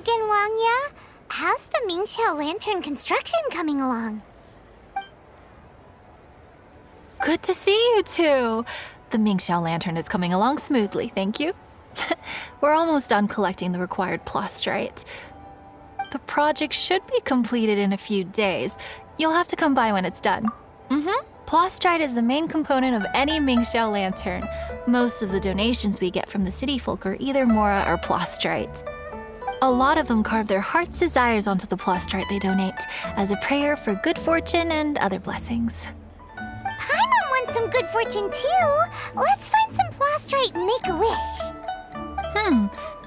again, Wangya. How's the Mingxiao Lantern construction coming along? Good to see you two. The Mingxiao Lantern is coming along smoothly, thank you. We're almost done collecting the required plastrite. The project should be completed in a few days. You'll have to come by when it's done. Plastrite is the main component of any Mingxiao Lantern. Most of the donations we get from the city folk are either Mora or plastrite. A lot of them carve their heart's desires onto the plastrite they donate, as a prayer for good fortune and other blessings. Paimon wants some good fortune too. Let's find some plastrite and make a wish.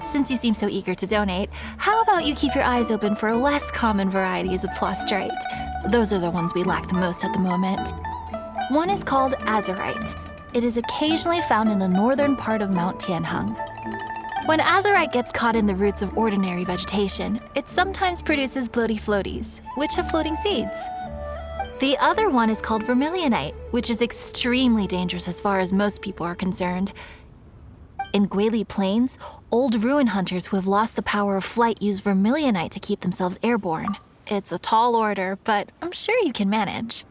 Since you seem so eager to donate, how about you keep your eyes open for less common varieties of plastrite? Those are the ones we lack the most at the moment. One is called azurite. It is occasionally found in the northern part of Mount Tianheng. When azurite gets caught in the roots of ordinary vegetation, it sometimes produces bloaty floaties, which have floating seeds. The other one is called vermilionite, which is extremely dangerous as far as most people are concerned. In Guili Plains, old ruin hunters who have lost the power of flight use vermilionite to keep themselves airborne. It's a tall order, but I'm sure you can manage.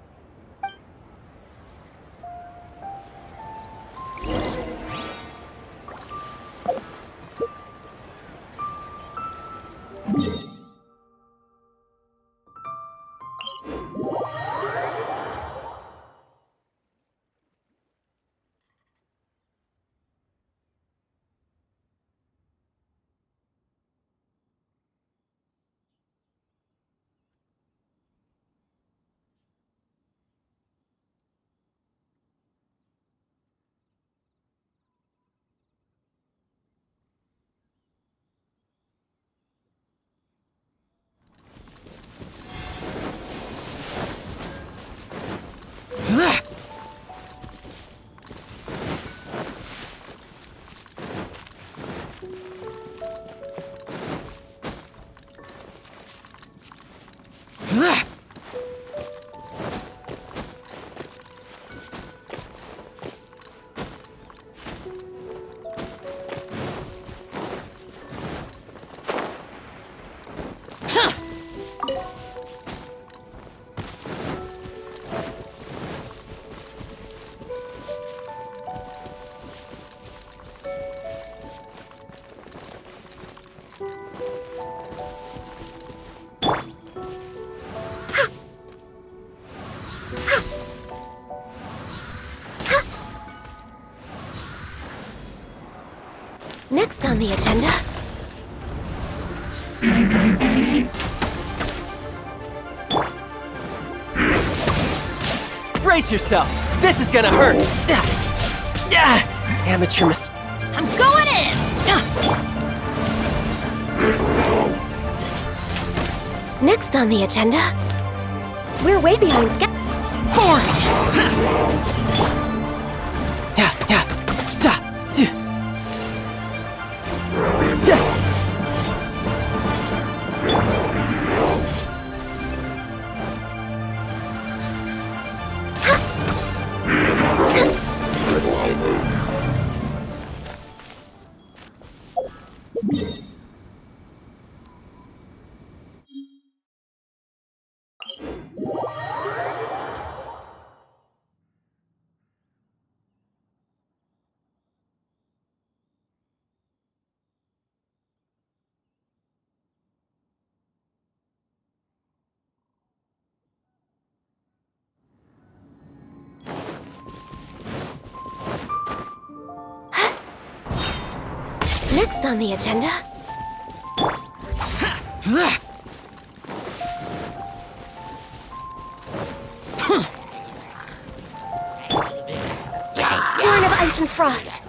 Next on the agenda... Brace yourself! This is gonna hurt! Amateur mistake. I'm going in! Next on the agenda... We're way behind schedule. Next on the agenda... Born of Ice and Frost.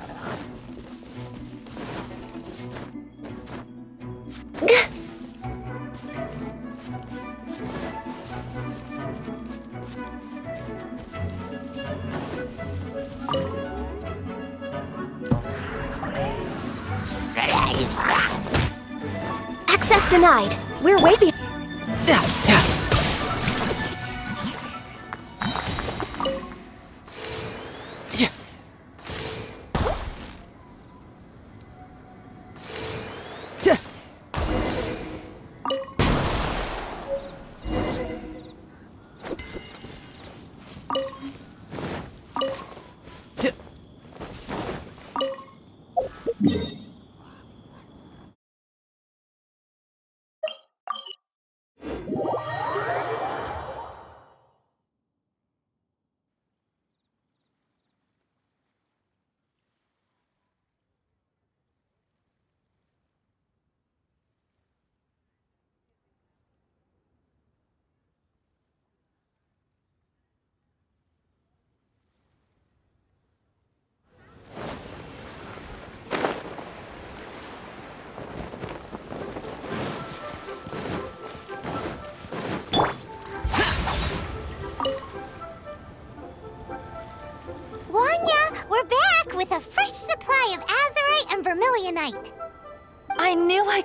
Access denied. We're way behind.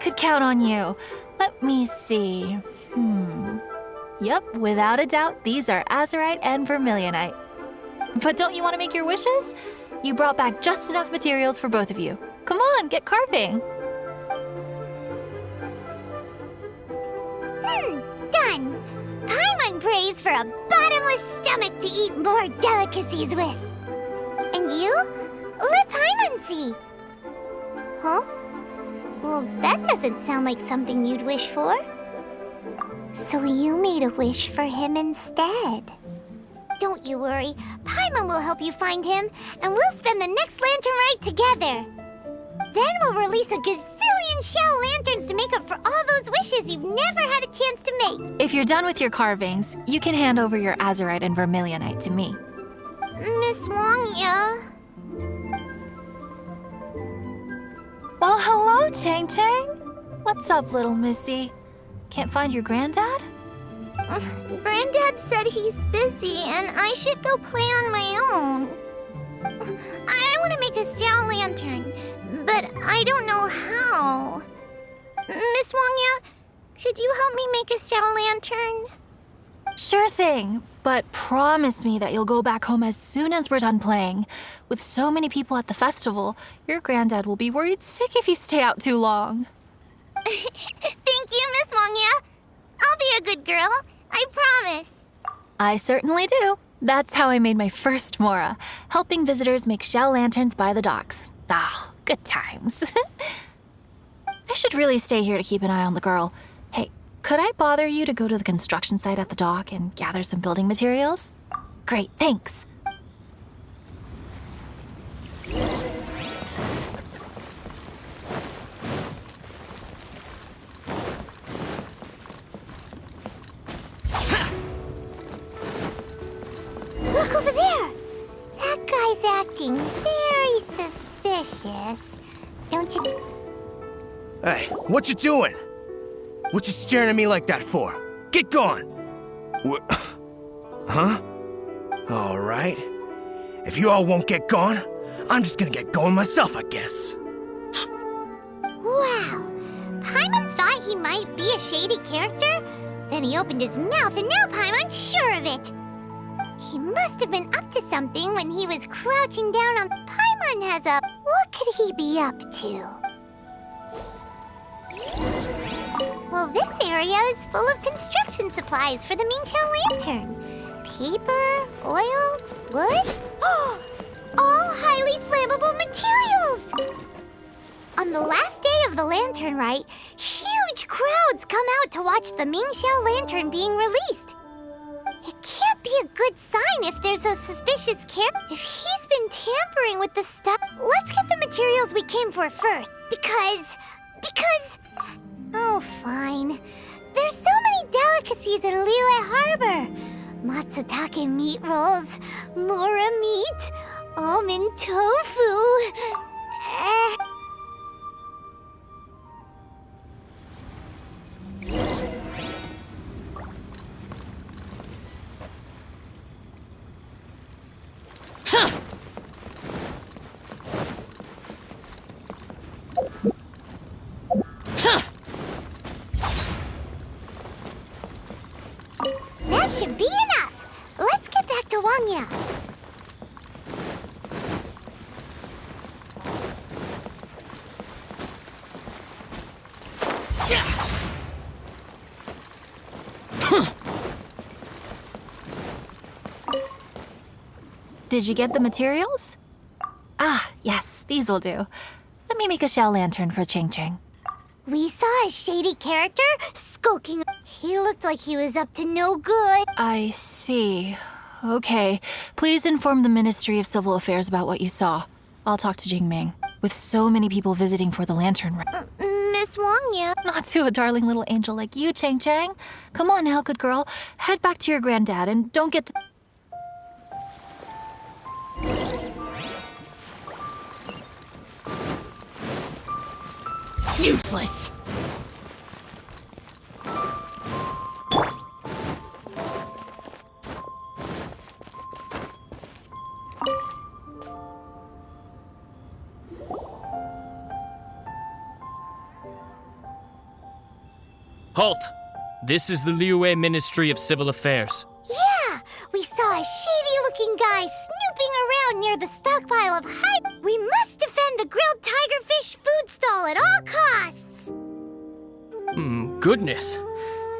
could count on you. Let me see. Yep, without a doubt, these are azurite and vermilionite. But don't you want to make your wishes? You brought back just enough materials for both of you. Come on, get carving. Done! Paimon prays for a bottomless stomach to eat more delicacies with. And you? Let Paimon see. Huh? Well, that doesn't sound like something you'd wish for. So you made a wish for him instead. Don't you worry. Paimon will help you find him, and we'll spend the next lantern rite together. Then we'll release a gazillion shell lanterns to make up for all those wishes you've never had a chance to make. If you're done with your carvings, you can hand over your azurite and vermilionite to me. Miss Wangya. Well, hello, Chang Chang. What's up, little missy? Can't find your granddad? Granddad said he's busy and I should go play on my own. I want to make a shell lantern, but I don't know how. Miss Wangya, could you help me make a shell lantern? Sure thing, but promise me that you'll go back home as soon as we're done playing. With so many people at the festival, your granddad will be worried sick if you stay out too long. Thank you, Miss Wangya. I'll be a good girl. I promise. I certainly do. That's how I made my first Mora, helping visitors make shell lanterns by the docks. Ah, good times. I should really stay here to keep an eye on the girl. Hey, could I bother you to go to the construction site at the dock and gather some building materials? Great, thanks. Look over there. That guy's acting very suspicious. Don't you... Hey, what you doing? What you staring at me like that for? Get gone! Huh? All right. If you all won't get gone, I'm just gonna get going myself, I guess. Wow. Paimon thought he might be a shady character. Then he opened his mouth and now Paimon's sure of it. He must have been up to something when he was crouching down on... Paimon has a... What could he be up to? Well, this area is full of construction supplies for the Mingqiao lantern. Paper, oil, wood... all highly flammable materials! On the last day of the lantern rite, huge crowds come out to watch the Mingqiao lantern being released. It can't be a good sign if there's a suspicious character. If he's been tampering with the stuff, let's get the materials we came for first. Because... Oh, fine. There's so many delicacies in Liyue Harbor. Matsutake meat rolls, mora meat, almond tofu. That should be enough. Let's get back to Wangya. Did you get the materials? Ah, yes, these will do. Let me make a shell lantern for Ching Ching. We saw a shady character skulking. He looked like he was up to no good. I see. Okay. Please inform the Ministry of Civil Affairs about what you saw. I'll talk to Jingming. With so many people visiting for the lantern rite. Miss Wangya. Not to a darling little angel like you, Chang Chang. Come on now, good girl. Head back to your granddad and don't get to... Useless! Halt! This is the Liyue Ministry of Civil Affairs. Yeah, we saw a shady-looking guy snooping around near the stockpile of we must defend the grilled tigerfish food stall at all costs! Goodness.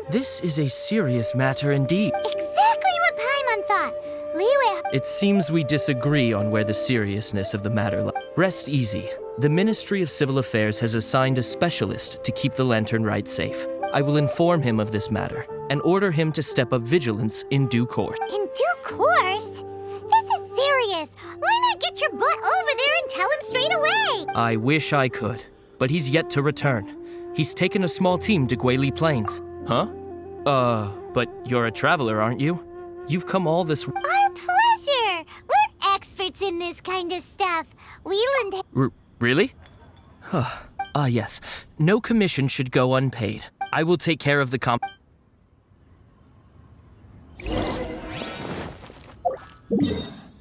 This is a serious matter indeed. Exactly what Paimon thought. Liyue... It seems we disagree on where the seriousness of the matter lies. Rest easy. The Ministry of Civil Affairs has assigned a specialist to keep the Lantern Rite safe. I will inform him of this matter and order him to step up vigilance in due course. In due course? This is serious. Why not get your butt over there and tell him straight away? I wish I could, but he's yet to return. He's taken a small team to Guili Plains. Huh? But you're a traveler, aren't you? You've come all this... Our pleasure! We're experts in this kind of stuff. Wieland... Really? Yes. No commission should go unpaid. I will take care of the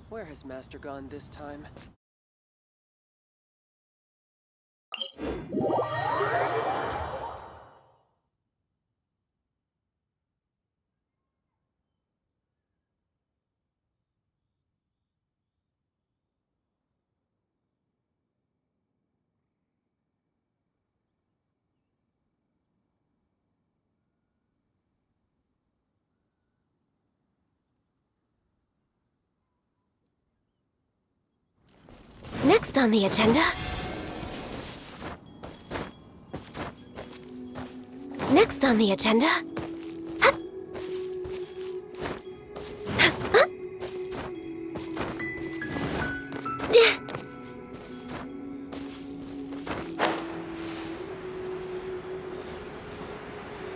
Where has Master gone this time? Next on the agenda... Next on the agenda...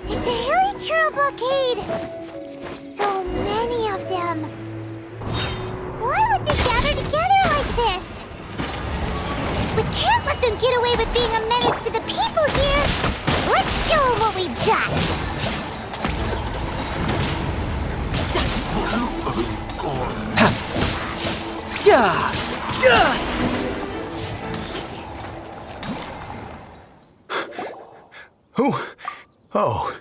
It's a Hilichurl blockade! There's so many of them. Why would they gather together like this? We can't let them get away with being a menace to the people here! Let's show them what we've got! Who? Oh.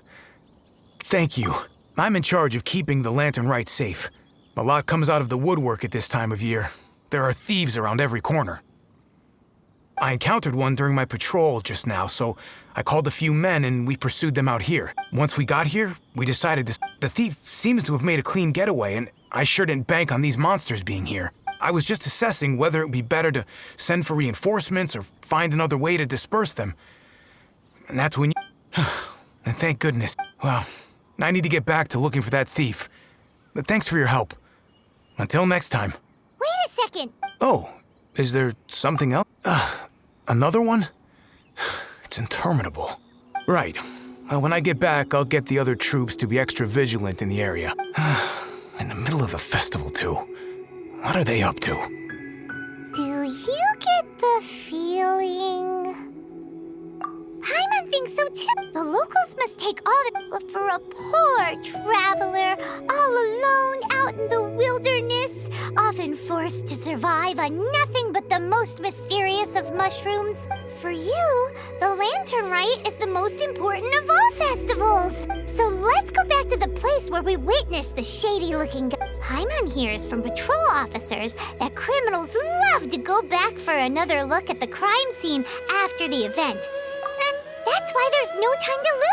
Thank you. I'm in charge of keeping the Lantern Rite safe. A lot comes out of the woodwork at this time of year. There are thieves around every corner. I encountered one during my patrol just now, so I called a few men and we pursued them out here. Once we got here, we decided the thief seems to have made a clean getaway, and I sure didn't bank on these monsters being here. I was just assessing whether it would be better to send for reinforcements or find another way to disperse them. And that's when you... And thank goodness. Well, I need to get back to looking for that thief. But thanks for your help. Until next time. Wait a second! Oh, is there something else? Another one? It's interminable. Right. Well, when I get back, I'll get the other troops to be extra vigilant in the area. In the middle of the festival, too. What are they up to? Do you get the feeling... Paimon thinks so too. The locals must take all the... For a poor traveler, all alone out in the wilderness, often forced to survive on nothing but the most mysterious of mushrooms. For you, the Lantern Rite is the most important of all festivals. So let's go back to the place where we witnessed the shady-looking guy. Paimon hears from patrol officers that criminals love to go back for another look at the crime scene after the event. And that's why there's no time to lose.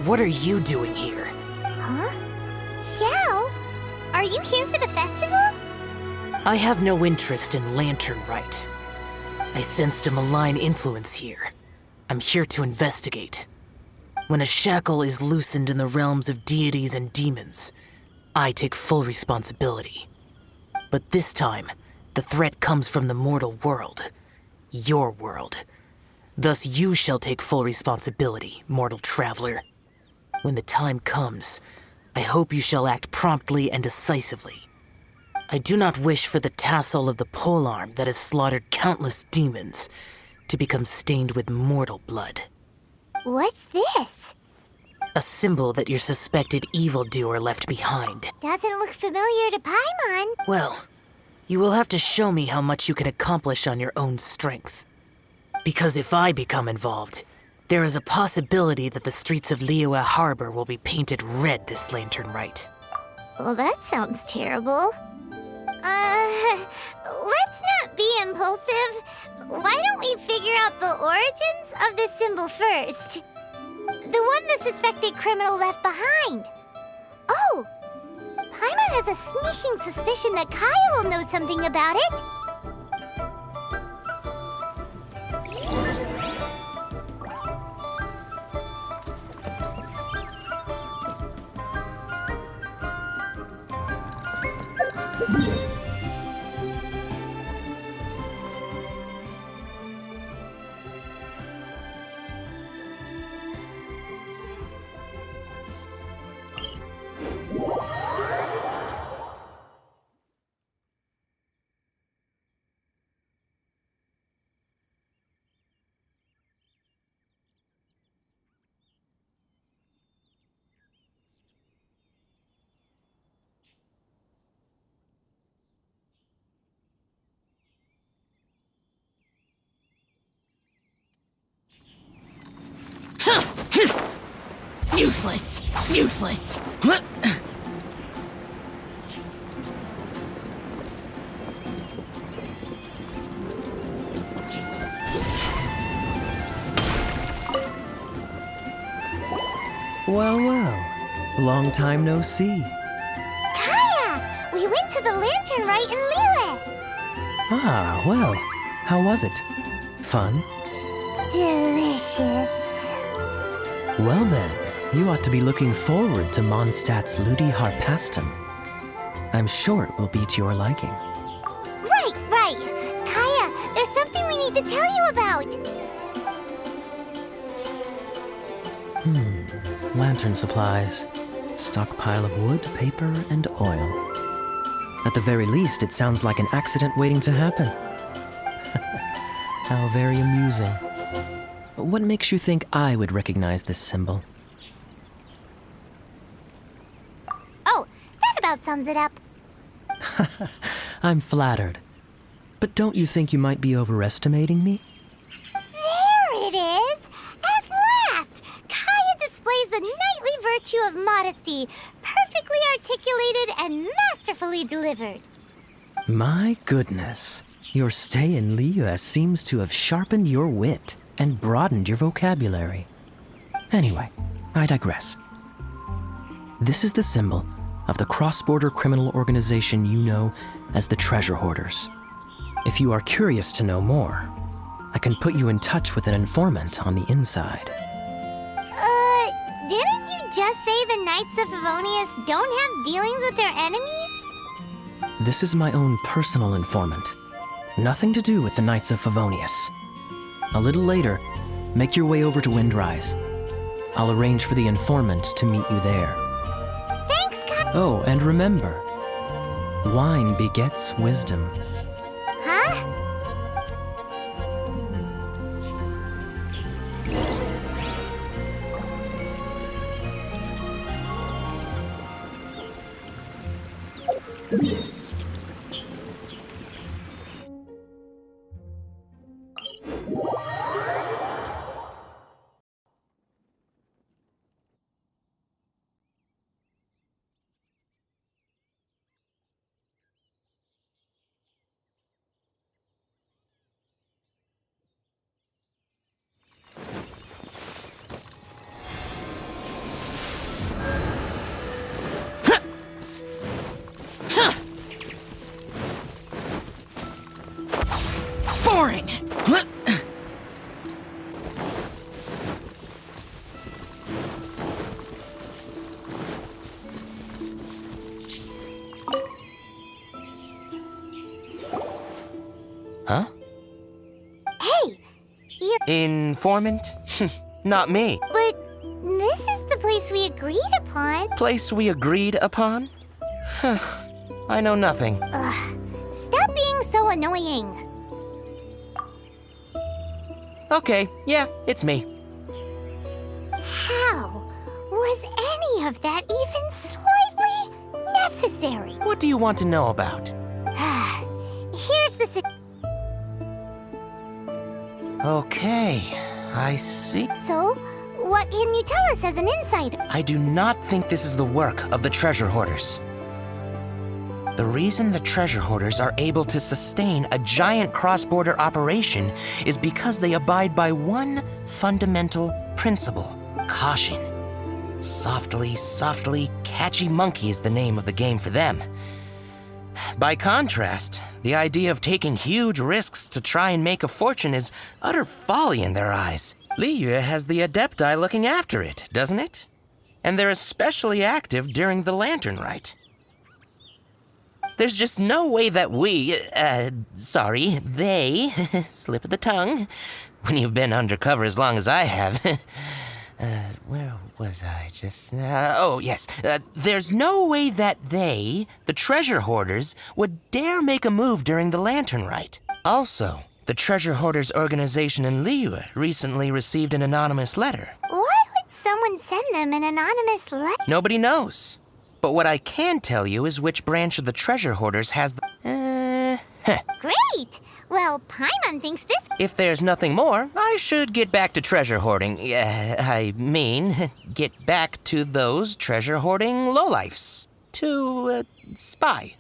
What are you doing here? Huh? Xiao? Are you here for the festival? I have no interest in Lantern Rite. I sensed a malign influence here. I'm here to investigate. When a shackle is loosened in the realms of deities and demons, I take full responsibility. But this time, the threat comes from the mortal world. Your world. Thus you shall take full responsibility, mortal traveler. When the time comes, I hope you shall act promptly and decisively. I do not wish for the tassel of the polearm that has slaughtered countless demons to become stained with mortal blood. What's this? A symbol that your suspected evildoer left behind. Doesn't look familiar to Paimon. Well, you will have to show me how much you can accomplish on your own strength. Because if I become involved, there is a possibility that the streets of Liyue Harbor will be painted red this Lantern Rite. Well, that sounds terrible. Let's not be impulsive. Why don't we figure out the origins of this symbol first? The one the suspected criminal left behind. Oh! Paimon has a sneaking suspicion that Kaya will know something about it. Useless! Useless! Well, well. Long time no see. Kaya! We went to the Lantern Rite in Liyue. Ah, well. How was it? Fun? Delicious. Well then, you ought to be looking forward to Mondstadt's Ludi Harpastum. I'm sure it will be to your liking. Right. Kaya, there's something we need to tell you about. Lantern supplies. Stockpile of wood, paper, and oil. At the very least, it sounds like an accident waiting to happen. How very amusing. What makes you think I would recognize this symbol? Oh, that about sums it up. I'm flattered. But don't you think you might be overestimating me? There it is! At last! Kaya displays the knightly virtue of modesty, perfectly articulated and masterfully delivered. My goodness. Your stay in Liyue seems to have sharpened your wit and broadened your vocabulary. Anyway, I digress. This is the symbol of the cross-border criminal organization you know as the Treasure Hoarders. If you are curious to know more, I can put you in touch with an informant on the inside. Didn't you just say the Knights of Favonius don't have dealings with their enemies? This is my own personal informant. Nothing to do with the Knights of Favonius. A little later, make your way over to Windrise. I'll arrange for the informant to meet you there. Thanks, Kaya. Oh, and remember, wine begets wisdom. Huh? boring. Huh? Hey, you're... Informant? Not me. But this is the place we agreed upon. Place we agreed upon? I know nothing. Ugh, stop being so annoying. Okay, yeah, it's me. How was any of that even slightly necessary? What do you want to know about? Here's the Okay, I see. So, what can you tell us as an insider? I do not think this is the work of the treasure hoarders. The reason the treasure hoarders are able to sustain a giant cross-border operation is because they abide by one fundamental principle: caution. Softly, softly, catchy monkey is the name of the game for them. By contrast, the idea of taking huge risks to try and make a fortune is utter folly in their eyes. Liyue has the Adepti looking after it, doesn't it? And they're especially active during the Lantern Rite. There's just no way that they, slip of the tongue, when you've been undercover as long as I have. Where was I just now? Oh, yes. There's no way that they, the treasure hoarders, would dare make a move during the Lantern Rite. Also, the treasure hoarders organization in Liyue recently received an anonymous letter. Why would someone send them an anonymous letter? Nobody knows. But what I can tell you is which branch of the treasure hoarders has the... Great! Well, Paimon thinks this... If there's nothing more, I should get back to treasure hoarding. I mean, get back to those treasure hoarding lowlifes. To, spy.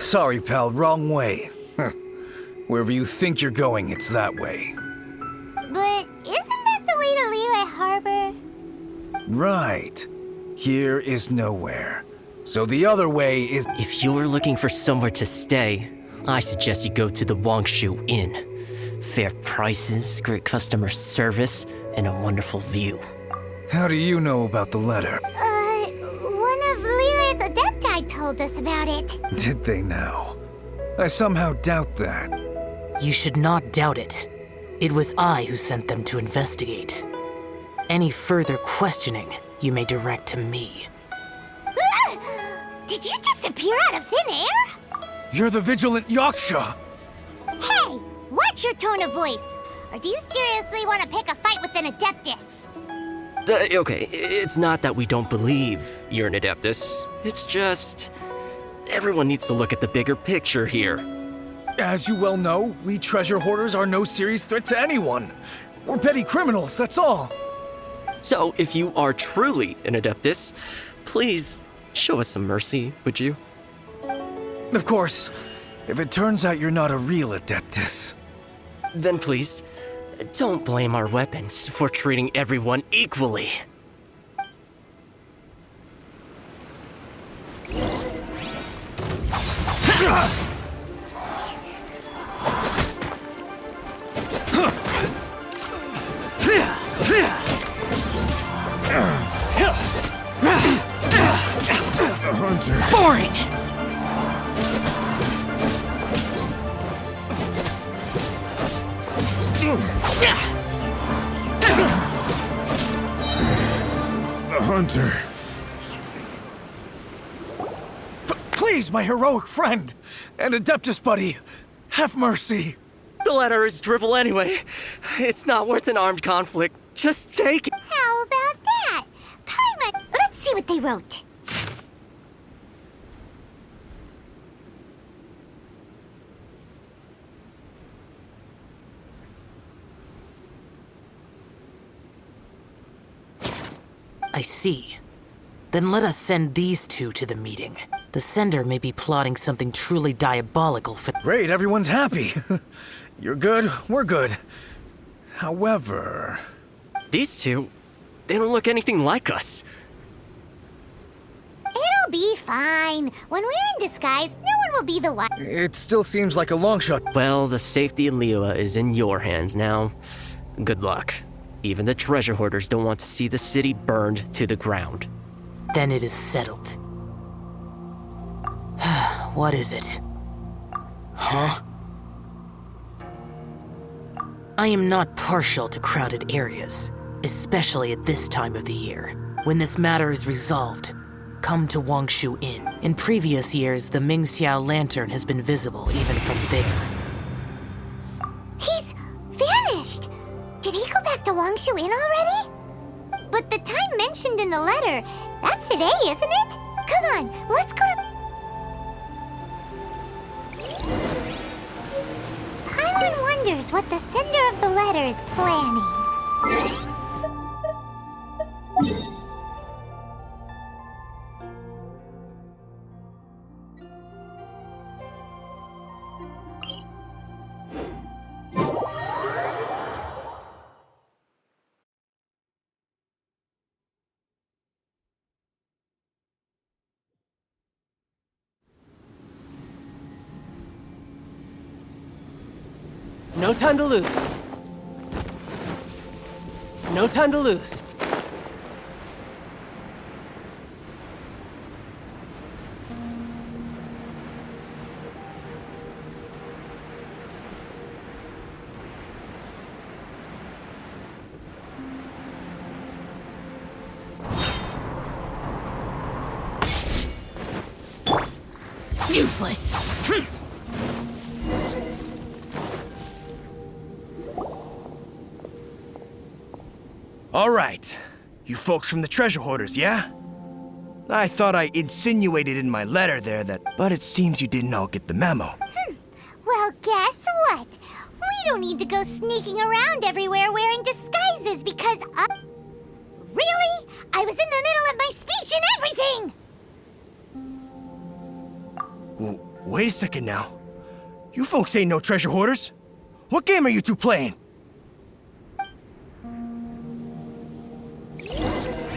Sorry, pal, wrong way. Wherever you think you're going, it's that way. But isn't that the way to Liyue Harbor? Right. Here is nowhere. So the other way is... If you're looking for somewhere to stay, I suggest you go to the Wangshu Inn. Fair prices, great customer service, and a wonderful view. How do you know about the letter? One of Liyue's Adepti told us about it. Did they now? I somehow doubt that. You should not doubt it. It was I who sent them to investigate. Any further questioning you may direct to me. Did you just appear out of thin air? You're the vigilant Yaksha! Hey, watch your tone of voice. Or do you seriously want to pick a fight with an Adeptus? Okay, it's not that we don't believe you're an Adeptus. It's just... everyone needs to look at the bigger picture here. As you well know, we treasure hoarders are no serious threat to anyone. We're petty criminals, that's all. So, if you are truly an Adeptus, please show us some mercy, would you? Of course, if it turns out you're not a real Adeptus. Then please, don't blame our weapons for treating everyone equally. Boring! The hunter. Please, my heroic friend and Adeptus buddy, have mercy. The letter is drivel anyway. It's not worth an armed conflict. Just take it. How about that? Paimon, let's see what they wrote. I see. Then let us send these two to the meeting. The sender may be plotting something truly diabolical for— Great, everyone's happy. You're good, we're good. However... These two, they don't look anything like us. It'll be fine. When we're in disguise, no one will be the one. It still seems like a long shot. Well, the safety in Liyue is in your hands now. Good luck. Even the treasure hoarders don't want to see the city burned to the ground. Then it is settled. What is it? Huh? I am not partial to crowded areas, especially at this time of the year. When this matter is resolved, come to Wangshu Inn. In previous years, the Mingxiao lantern has been visible even from there. He's vanished. Did he go back to Wangshu Inn already? But the time mentioned in the letter, that's today, isn't it? Come on, let's go to... Paimon wonders what the sender of the letter is planning. No time to lose. No time to lose. Useless! All right. You folks from the treasure hoarders, yeah? I thought I insinuated in my letter there that... But it seems you didn't all get the memo. Well, guess what? We don't need to go sneaking around everywhere wearing disguises because Really? I was in the middle of my speech and everything! Wait a second now. You folks ain't no treasure hoarders. What game are you two playing?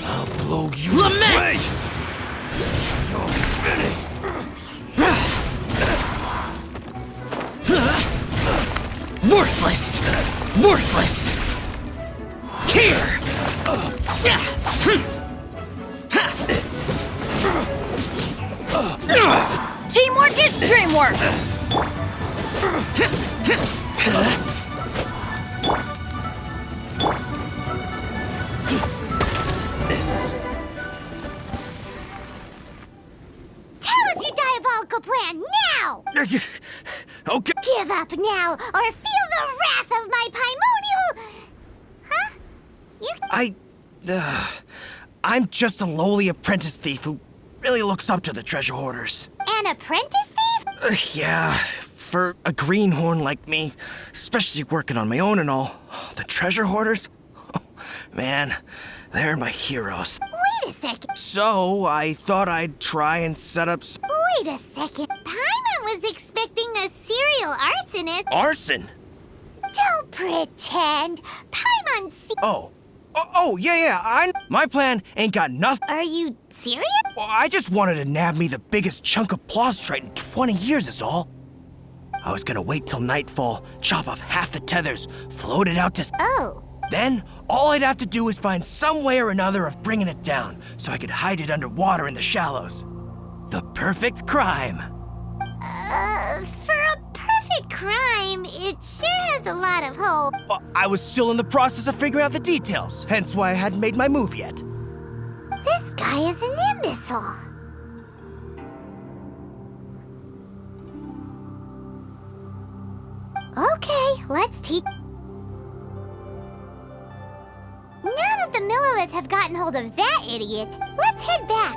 I'll blow you away! You're finished! Worthless! Worthless! Here! Teamwork is dreamwork! Tell us your diabolical plan now! Okay. Give up now, or feel the wrath of my Paimonial... Huh? I'm just a lowly apprentice thief who really looks up to the treasure hoarders. An apprentice thief? Yeah, for a greenhorn like me, especially working on my own and all, the treasure hoarders? Oh, man, they're my heroes. Wait a second. So, I thought I'd try and set up Wait a second. Paimon was expecting a serial arsonist. arson. Don't pretend. Paimon Yeah, my plan ain't got nothing. Are you serious? Well, I just wanted to nab me the biggest chunk of plastrite in 20 years is all. I was gonna wait till nightfall, chop off half the tethers, float it out to Oh. Then, all I'd have to do is find some way or another of bringing it down, so I could hide it underwater in the shallows. The perfect crime. For a perfect crime, it sure has a lot of hope. Well, I was still in the process of figuring out the details, hence why I hadn't made my move yet. This guy is an imbecile. Okay, let's teach. Now that the Millilith have gotten hold of that idiot, let's head back.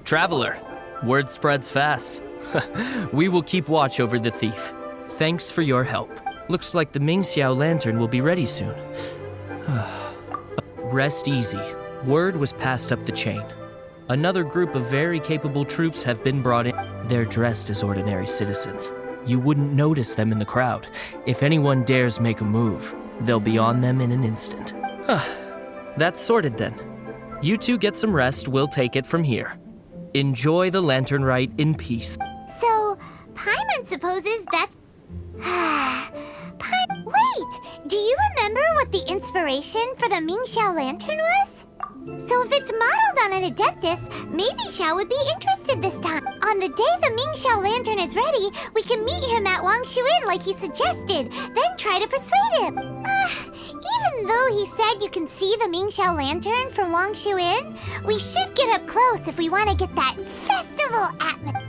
Traveler, word spreads fast. We will keep watch over the thief. Thanks for your help. Looks like the Mingxiao lantern will be ready soon. Rest easy. Word was passed up the chain. Another group of very capable troops have been brought in. They're dressed as ordinary citizens. You wouldn't notice them in the crowd. If anyone dares make a move, they'll be on them in an instant. That's sorted then. You two get some rest, we'll take it from here. Enjoy the lantern rite in peace. So, Paimon supposes that's... Wait! Do you remember what the inspiration for the Mingxiao lantern was? So if it's modeled on an Adeptus, maybe Xiao would be interested this time. On the day the Mingxiao lantern is ready, we can meet him at Wang Shuin like he suggested, then try to persuade him. Even though he said you can see the Mingxiao lantern from Wang Shuin, we should get up close if we want to get that festival atmosphere.